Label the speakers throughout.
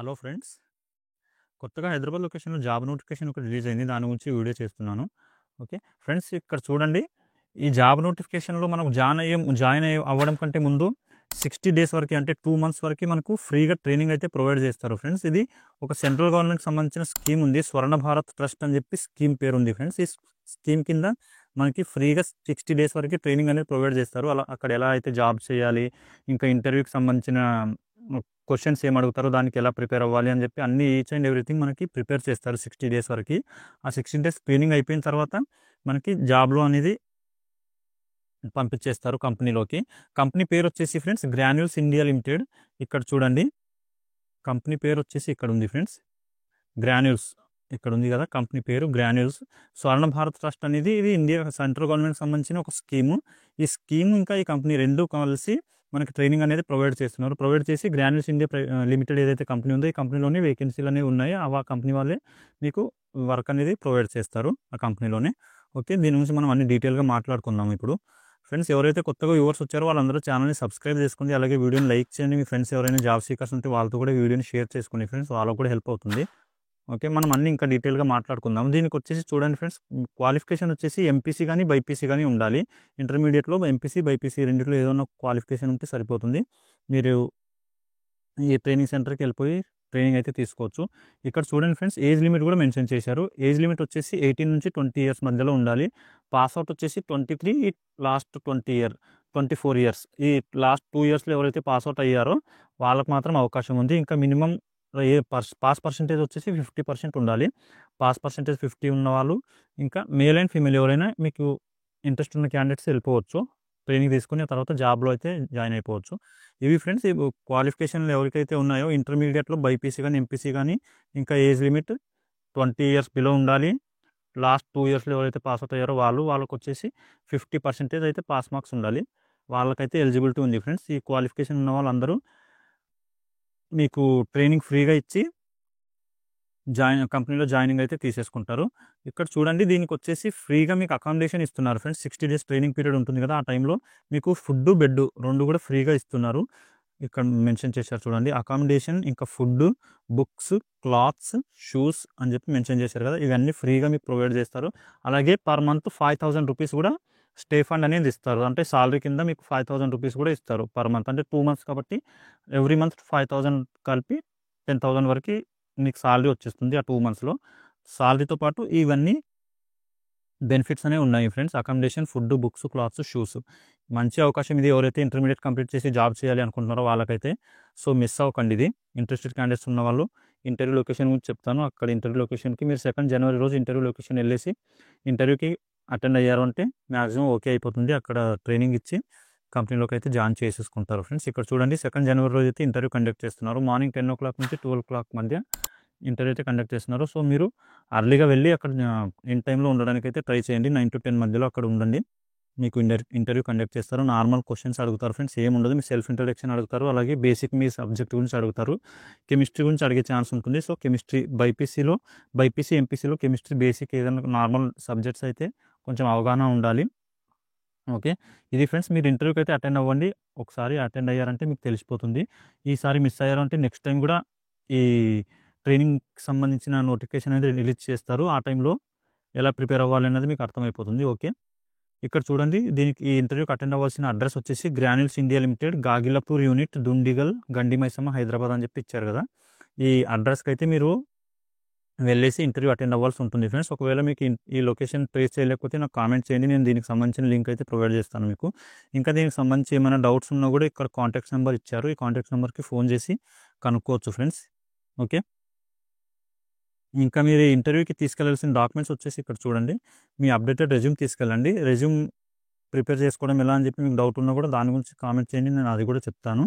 Speaker 1: Hello friends, కొత్తగా హైదరాబాద్ లొకేషన్‌లో job notification ఒకటి రిలీజ్ అయింది. దాని గురించి వీడియో చేస్తున్నాను. ఓకే. ఫ్రెండ్స్, ఇక్కడ చూడండి. ఈ జాబ్ నోటిఫికేషన్‌లో మనం జాయిన్ అవ్వడం కంటే ముందు 60 డేస్ వరకి, అంటే 2 మంత్స్ వరకి మనకు ఫ్రీగా ట్రైనింగ్ అయితే ప్రొవైడ్ చేస్తారు ఫ్రెండ్స్. ఇది ఒక సెంట్రల్ గవర్నమెంట్‌కి సంబంధించిన స్కీమ్ ఉంది. స్వర్ణ భారత్ ట్రస్ట్ అని చెప్పి స్కీమ్ పేరుంది ఫ్రెండ్స్. ఈ స్కీమ్ కింద మనకి ఫ్రీగా 60 డేస్ వరకి ట్రైనింగ్ అనేది ప్రొవైడ్ చేస్తారు. అక్కడ ఎలా అయితే జాబ్ చేయాలి, ఇంకా ఇంటర్వ్యూకి సంబంధించిన క్వశ్చన్స్ ఏం అడుగుతారో దానికి ఎలా ప్రిపేర్ అవ్వాలి అని చెప్పి అన్ని ఈచ్ అండ్ ఎవ్రీథింగ్ మనకి ప్రిపేర్ చేస్తారు 60 డేస్ వరకు. ఆ 60 డేస్ ట్రైనింగ్ అయిపోయిన తర్వాత మనకి జాబ్లో అనేది పంపించేస్తారు కంపెనీలోకి. కంపెనీ పేరు వచ్చేసి ఫ్రెండ్స్ గ్రాన్యూల్స్ ఇండియా లిమిటెడ్. ఇక్కడ చూడండి, కంపెనీ పేరు వచ్చేసి ఇక్కడ ఉంది ఫ్రెండ్స్, గ్రాన్యూల్స్. ఇక్కడ ఉంది కదా కంపెనీ పేరు గ్రాన్యూల్స్. స్వర్ణ భారత్ ట్రస్ట్ అనేది ఇది ఇండియా సెంట్రల్ గవర్నమెంట్కి సంబంధించిన ఒక స్కీము. ఈ స్కీమ్ ఇంకా ఈ కంపెనీ రెండు కలిసి మనకి ట్రైనింగ్ అనేది ప్రొవైడ్ చేస్తున్నారు. ప్రొవైడ్ చేసి గ్రాన్యూల్స్ ఇండియా లిమిటెడ్ ఏదైతే కంపెనీ ఉందో ఈ కంపెనీలోనే వేకెన్సీలు అనేవి ఉన్నాయి. ఆ కంపెనీ వాళ్ళే మీకు వర్క్ అనేది ప్రొవైడ్ చేస్తారు ఆ కంపెనీలోనే. ఓకే, దీని గురించి మనం అన్ని డీటెయిల్గా మాట్లాడుకుందాం ఇప్పుడు. ఫ్రెండ్స్, ఎవరైతే కొత్తగా వ్యూవర్స్ వచ్చారో వాళ్ళందరూ ఛానల్ని సబ్స్క్రైబ్ చేసుకోండి. అలాగే వీడియోని లైక్ చేయండి. మీ ఫ్రెండ్స్ ఎవరైనా జాబ్ సీకర్స్ ఉంటే వాళ్ళతో కూడా వీడియోని షేర్ చేసుకోండి ఫ్రెండ్స్, వాళ్ళకు కూడా హెల్ప్ అవుతుంది. ఓకే, మనం అన్ని ఇంకా డీటెయిల్గా మాట్లాడుకుందాం. దీనికి వచ్చేసి చూడండి ఫ్రెండ్స్, క్వాలిఫికేషన్ వచ్చేసి ఎంపీసీ కానీ బైపీసీ కానీ ఉండాలి. ఇంటర్మీడియట్లో ఎంపీసీ బైపీసీ రెండిట్లో ఏదైనా క్వాలిఫికేషన్ ఉంటే సరిపోతుంది. మీరు ఈ ట్రైనింగ్ సెంటర్కి వెళ్ళిపోయి ట్రైనింగ్ అయితే తీసుకోవచ్చు. ఇక్కడ చూడండి ఫ్రెండ్స్, ఏజ్ లిమిట్ కూడా మెన్షన్ చేశారు. ఏజ్ లిమిట్ వచ్చేసి 18 నుంచి 20 ఇయర్స్ మధ్యలో ఉండాలి. పాస్అవుట్ వచ్చేసి 23, లాస్ట్ 24 ఇయర్స్. ఈ లాస్ట్ 2 ఇయర్స్లో ఎవరైతే పాస్అవుట్ అయ్యారో వాళ్ళకి మాత్రం అవకాశం ఉంది. ఇంకా మినిమం పాస్ పర్సెంటేజ్ వచ్చేసి 50% ఉండాలి. పాస్ పర్సెంటేజ్ 50 ఉన్నవాళ్ళు, ఇంకా మేల్ అండ్ ఫీమేల్ ఎవరైనా మీకు ఇంట్రెస్ట్ ఉన్న క్యాండిడేట్స్ వెళ్ళిపోవచ్చు. ట్రైనింగ్ తీసుకుని ఆ తర్వాత జాబ్లో అయితే జాయిన్ అయిపోవచ్చు. ఇవి ఫ్రెండ్స్, ఈ క్వాలిఫికేషన్లు ఎవరికైతే ఉన్నాయో ఇంటర్మీడియట్లో బైపీసీ కానీ ఎంపీసీ కానీ, ఇంకా ఏజ్ లిమిట్ 20 ఇయర్స్ బిలో ఉండాలి. లాస్ట్ 2 ఇయర్స్లో ఎవరైతే పాస్అవుట్ అయ్యారో వాళ్ళకి వచ్చేసి 50% అయితే పాస్ మార్క్స్ ఉండాలి. వాళ్ళకైతే ఎలిజిబిలిటీ ఉంది ఫ్రెండ్స్. ఈ క్వాలిఫికేషన్ ఉన్న వాళ్ళందరూ మీకు ట్రైనింగ్ ఫ్రీగా ఇచ్చి కంపెనీలో జాయినింగ్ అయితే తీసేసుకుంటారు. ఇక్కడ చూడండి, దీనికి వచ్చేసి ఫ్రీగా మీకు అకామిడేషన్ ఇస్తున్నారు ఫ్రెండ్స్. 60 డేస్ ట్రైనింగ్ పీరియడ్ ఉంటుంది కదా, ఆ టైంలో మీకు ఫుడ్, బెడ్ రెండు కూడా ఫ్రీగా ఇస్తున్నారు. ఇక్కడ మెన్షన్ చేశారు చూడండి, అకామిడేషన్, ఇంకా ఫుడ్, బుక్స్, క్లాత్స్, షూస్ అని చెప్పి మెన్షన్ చేశారు కదా, ఇవన్నీ ఫ్రీగా మీకు ప్రొవైడ్ చేస్తారు. అలాగే పర్ మంత్ 5,000 రూపీస్ కూడా స్టే ఫండ్ అనేది ఇస్తారు. అంటే సాలరీ కింద మీకు 5,000 రూపీస్ కూడా ఇస్తారు పర్ మంత్. అంటే 2 మంత్స్ కాబట్టి ఎవ్రీ మంత్ 5,000 కలిపి 10,000 వరకు మీకు సాలరీ వచ్చేస్తుంది ఆ 2 మంత్స్లో. సాలరీతో పాటు ఇవన్నీ బెనిఫిట్స్ అనేవి ఉన్నాయి friends. Accommodation, food, books, clothes, shoes. మంచి అవకాశం ఇది. ఎవరైతే ఇంటర్మీడియట్ కంప్లీట్ చేసి జాబ్ చేయాలి అనుకుంటున్నారో వాళ్ళకైతే. సో మిస్ అవ్వకండి ఇది. ఇంట్రెస్టెడ్ క్యాండిడేట్స్ ఉన్న వాళ్ళు. ఇంటర్వ్యూ లొకేషన్ గురించి చెప్తాను. అక్కడ ఇంటర్వ్యూ లొకేషన్కి మీరు 2 జనవరి రోజు ఇంటర్వ్యూ లొకేషన్ వెళ్ళేసి ఇంటర్వ్యూకి అటెండ్ అయ్యారు అంటే మ్యాక్సిమం ఓకే అయిపోతుంది. అక్కడ ట్రైనింగ్ ఇచ్చి కంపెనీలోకి అయితే జాయిన్ చేసేసుకుంటారు ఫ్రెండ్స్. ఇక్కడ చూడండి, 2 జనవరి రోజు అయితే ఇంటర్వ్యూ కండక్ట్ చేస్తున్నారు. మార్నింగ్ 10 o'clock నుంచి 12 o'clock మధ్య ఇంటర్వ్యూ అయితే కండక్ట్ చేస్తున్నారు. సో మీరు అర్లీగా వెళ్ళి అక్కడ ఇన్ టైంలో ఉండడానికి అయితే ట్రై చేయండి. 9 to 10 మధ్యలో అక్కడ ఉండండి. మీకు ఇంటర్వ్యూ కండక్ట్ చేస్తారు. నార్మల్ క్వశ్చన్స్ అడుగుతారు ఫ్రెండ్స్, ఏముండదు. మీ సెల్ఫ్ ఇంట్రడక్షన్ అడుగుతారు, అలాగే బేసిక్ మీ సబ్జెక్ట్ గురించి అడుగుతారు. కెమిస్ట్రీ గురించి అడిగే ఛాన్స్ ఉంటుంది. సో కెమిస్ట్రీ బైపీసీ ఎంపీసీలో కెమిస్ట్రీ బేసిక్ ఏదైనా నార్మల్ సబ్జెక్ట్స్ అయితే కొంచెం అవగాహన ఉండాలి. ఓకే, ఇది ఫ్రెండ్స్, మీరు ఇంటర్వ్యూకి అయితే అటెండ్ అవ్వండి. ఒకసారి అటెండ్ అయ్యారంటే మీకు తెలిసిపోతుంది. ఈసారి మిస్ అయ్యారంటే నెక్స్ట్ టైం కూడా ఈ ట్రైనింగ్కి సంబంధించిన నోటిఫికేషన్ అనేది రిలీజ్ చేస్తారు. ఆ టైంలో ఎలా ప్రిపేర్ అవ్వాలి అనేది మీకు అర్థమైపోతుంది. ఓకే, ఇక్కడ చూడండి, దీనికి ఈ ఇంటర్వ్యూకి అటెండ్ అవ్వాల్సిన అడ్రస్ వచ్చేసి Granules India Limited, Gagillapur unit, Dundigal, Gandimaisamma, Hyderabad అని చెప్పి ఇచ్చారు కదా. ఈ అడ్రస్కి అయితే మీరు వెళ్ళేసి ఇంటర్వ్యూ అటెండ్ అవ్వాల్సి ఉంటుంది ఫ్రెండ్స్. ఒకవేళ మీకు ఈ లొకేషన్ ట్రేస్ చేయలేకపోతే నాకు కామెంట్ చేయండి. నేను దీనికి సంబంధించిన లింక్ అయితే ప్రొవైడ్ చేస్తాను మీకు. ఇంకా దీనికి సంబంధించి ఏమైనా డౌట్స్ ఉన్నా కూడా ఇక్కడ కాంటాక్ట్స్ నెంబర్ ఇచ్చారు. ఈ కాంటాక్ట్స్ నెంబర్కి ఫోన్ చేసి కనుక్కోవచ్చు ఫ్రెండ్స్. ఓకే, ఇంకా మీరు ఇంటర్వ్యూకి తీసుకెళ్లాల్సిన డాక్యుమెంట్స్ వచ్చేసి ఇక్కడ చూడండి, మీ అప్డేటెడ్ రెజ్యూమ్ తీసుకెళ్ళండి. రెజ్యూమ్ ప్రిపేర్ చేసుకోవడం ఎలా అని చెప్పి మీకు డౌట్ ఉన్నా కూడా దాని గురించి కామెంట్ చేయండి, నేను అది కూడా చెప్తాను.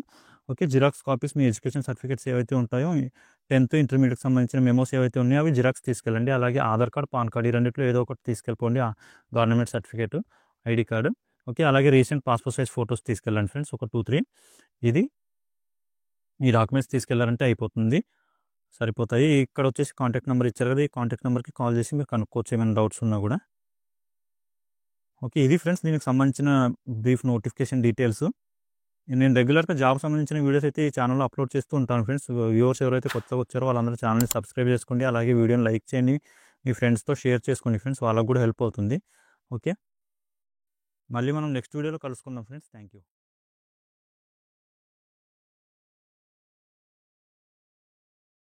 Speaker 1: ఓకే, జిరాక్స్ కాపీస్, మీ ఎడ్యుకేషన్ సర్టిఫికేట్స్ ఏవైతే ఉంటాయో 10th ఇంటర్మీడియట్కి సంబంధించిన మెమోస్ ఏవైతే ఉన్నాయో అవి జిరాక్స్ తీసుకెళ్ళండి. అలాగే ఆధార్ కార్డ్, పాన్ కార్డ్, ఈ రెండిట్లో ఏదో ఒకటి తీసుకెళ్ళిపోండి. Government certificate, ID card. Okay, అలాగే రీసెంట్ పాస్పోర్ట్ సైజ్ ఫొటోస్ తీసుకెళ్ళండి ఫ్రెండ్స్, ఒక 2-3. ఇది ఈ డాక్యుమెంట్స్ తీసుకెళ్లారంటే అయిపోతుంది, సరిపోతాయి. ఇక్కడ వచ్చేసి కాంటాక్ట్ నెంబర్ ఇచ్చారు కదా, ఈ కాంటాక్ట్ నెంబర్కి కాల్ చేసి మీరు కనుక్కోవచ్చు ఏమైనా డౌట్స్ ఉన్నా కూడా. ఓకే, ఇది ఫ్రెండ్స్ దీనికి సంబంధించిన బ్రీఫ్ నోటిఫికేషన్ డీటెయిల్స్. నేను రెగ్యులర్గా జాబ్ సంబంధించిన వీడియోస్ అయితే ఈ ఛానల్లో అప్లోడ్ చేస్తూ ఉంటాను ఫ్రెండ్స్. వ్యూవర్స్ ఎవరైతే కొత్తగా వచ్చారో వాళ్ళందరూ ఛానల్ని సబ్స్క్రైబ్ చేసుకోండి. అలాగే వీడియోని లైక్ చేయండి, మీ ఫ్రెండ్స్తో షేర్ చేసుకోండి ఫ్రెండ్స్, వాళ్ళకు కూడా హెల్ప్ అవుతుంది. ఓకే, మళ్ళీ మనం నెక్స్ట్ వీడియోలో కలుసుకుందాం ఫ్రెండ్స్. Thank you.